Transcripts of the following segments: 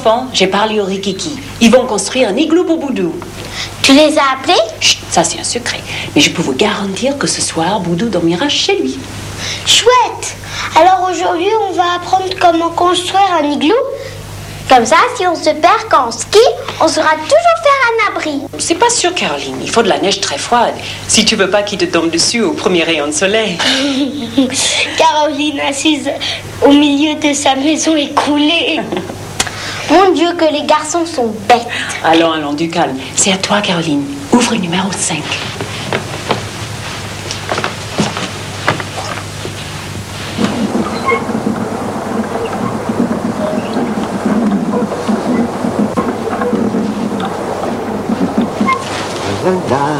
enfants, j'ai parlé au Rikiki. Ils vont construire un igloo pour Boudou. Tu les as appelés? Chut, ça c'est un secret. Mais je peux vous garantir que ce soir, Boudou dormira chez lui. Chouette! Alors aujourd'hui, on va apprendre comment construire un igloo? Comme ça, si on se perd quand on skie, on saura toujours faire un abri. C'est pas sûr, Caroline. Il faut de la neige très froide. Si tu veux pas qu'il te tombe dessus au premier rayon de soleil. Caroline assise au milieu de sa maison écroulée. Mon Dieu, que les garçons sont bêtes. Allons, du calme. C'est à toi, Caroline. Ouvre le numéro 5.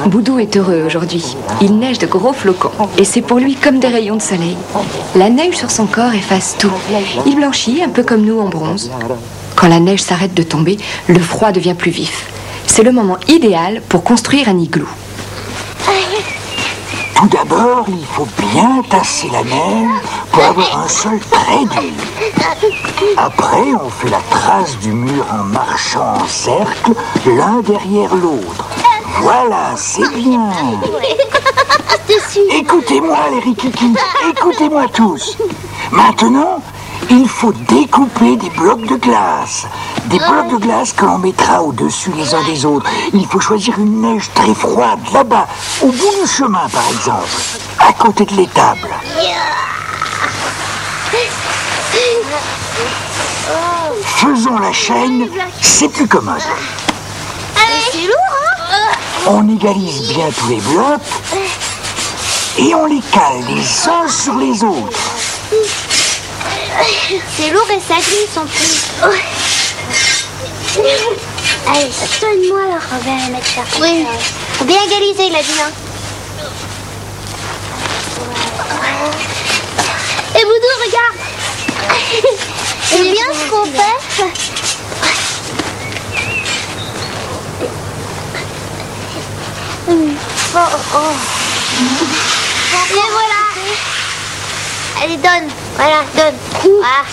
Boudou est heureux aujourd'hui. Il neige de gros flocons et c'est pour lui comme des rayons de soleil. La neige sur son corps efface tout. Il blanchit un peu comme nous en bronze. Quand la neige s'arrête de tomber, le froid devient plus vif. C'est le moment idéal pour construire un igloo. Tout d'abord, il faut bien tasser la neige pour avoir un sol très dur. Après, on fait la trace du mur en marchant en cercle, l'un derrière l'autre. Voilà, c'est bien. Écoutez-moi les Rikiki, écoutez-moi tous. Maintenant, il faut découper des blocs de glace. Des blocs de glace que l'on mettra au-dessus les uns des autres. Il faut choisir une neige très froide, là-bas, au bout du chemin par exemple, à côté de l'étable. Faisons la chaîne, c'est plus commode. C'est lourd, hein? On égalise bien tous les blocs et on les cale les uns sur les autres. C'est lourd et ça glisse en plus. Allez, donne-moi alors. On va mettre ça. Oui. Faut bien égaliser, il a dit, hein. Et Boudou, regarde. C'est bien ce qu'on fait. Et voilà. Allez, donne. Voilà, donne. Voilà.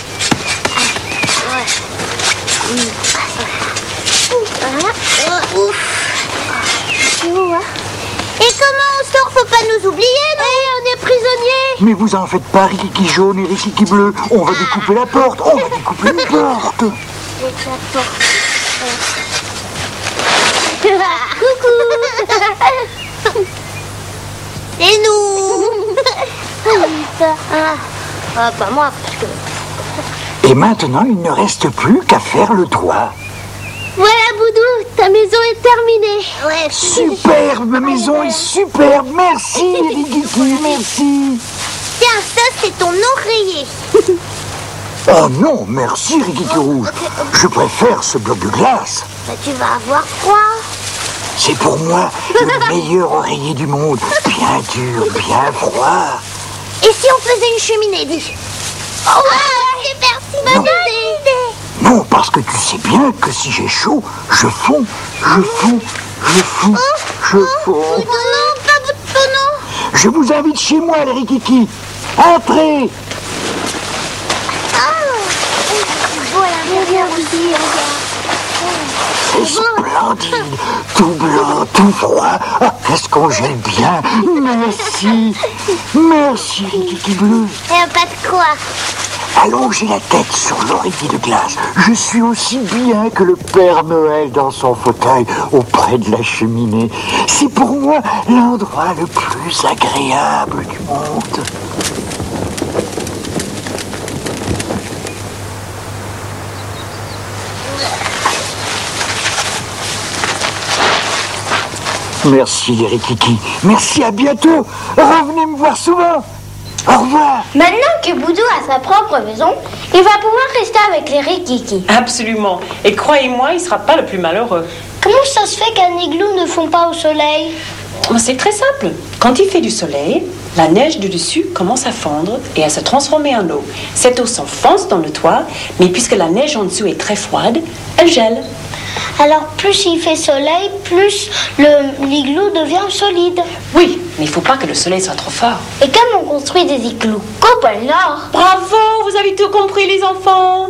Voilà. Et comment on sort? Faut pas nous oublier, non? On est prisonniers. Mais vous en faites pas, Rikiki jaune et Rikiki bleu. On va découper la porte, on va découper une porte. Coucou. Et nous? Pas moi, parce que... Et maintenant, il ne reste plus qu'à faire le toit. Voilà, Boudou, ta maison est terminée. Ouais. Superbe, ma maison est superbe. Merci, Rikiki, merci. Tiens, ça, c'est ton oreiller. Oh non, merci, Rikiki rouge. Je préfère ce bloc de glace. Bah, tu vas avoir froid. C'est pour moi le meilleur oreiller du monde. Bien dur, bien froid. Et si on faisait une cheminée, dis? Oh, ouais, super, bonne idée. Non, parce que tu sais bien que si j'ai chaud, je fonds, je fonds, je fonds, je fonds. Non, pas Boudou, non. Je vous invite chez moi, les Rikiki. Entrez. Voilà, viens aussi, C'est splendide, tout blanc, tout froid. Ah, qu'est-ce qu'on gèle bien. Merci, merci, Rikiki bleu. Et pas de quoi. Allongez la tête sur l'oreiller de glace. Je suis aussi bien que le Père Noël dans son fauteuil auprès de la cheminée. C'est pour moi l'endroit le plus agréable du monde. Merci les Rikiki. Merci, à bientôt. Revenez me voir souvent. Au revoir. Maintenant que Boudou a sa propre maison, il va pouvoir rester avec les Rikiki. Absolument. Et croyez-moi, il ne sera pas le plus malheureux. Comment ça se fait qu'un igloo ne fond pas au soleil? C'est très simple. Quand il fait du soleil, la neige de dessus commence à fondre et à se transformer en eau. Cette eau s'enfonce dans le toit, mais puisque la neige en dessous est très froide, elle gèle. Alors plus il fait soleil, plus l'igloo devient solide. Oui, mais il ne faut pas que le soleil soit trop fort. Et comme on construit des igloos qu'au pôle Nord. Bravo, vous avez tout compris les enfants.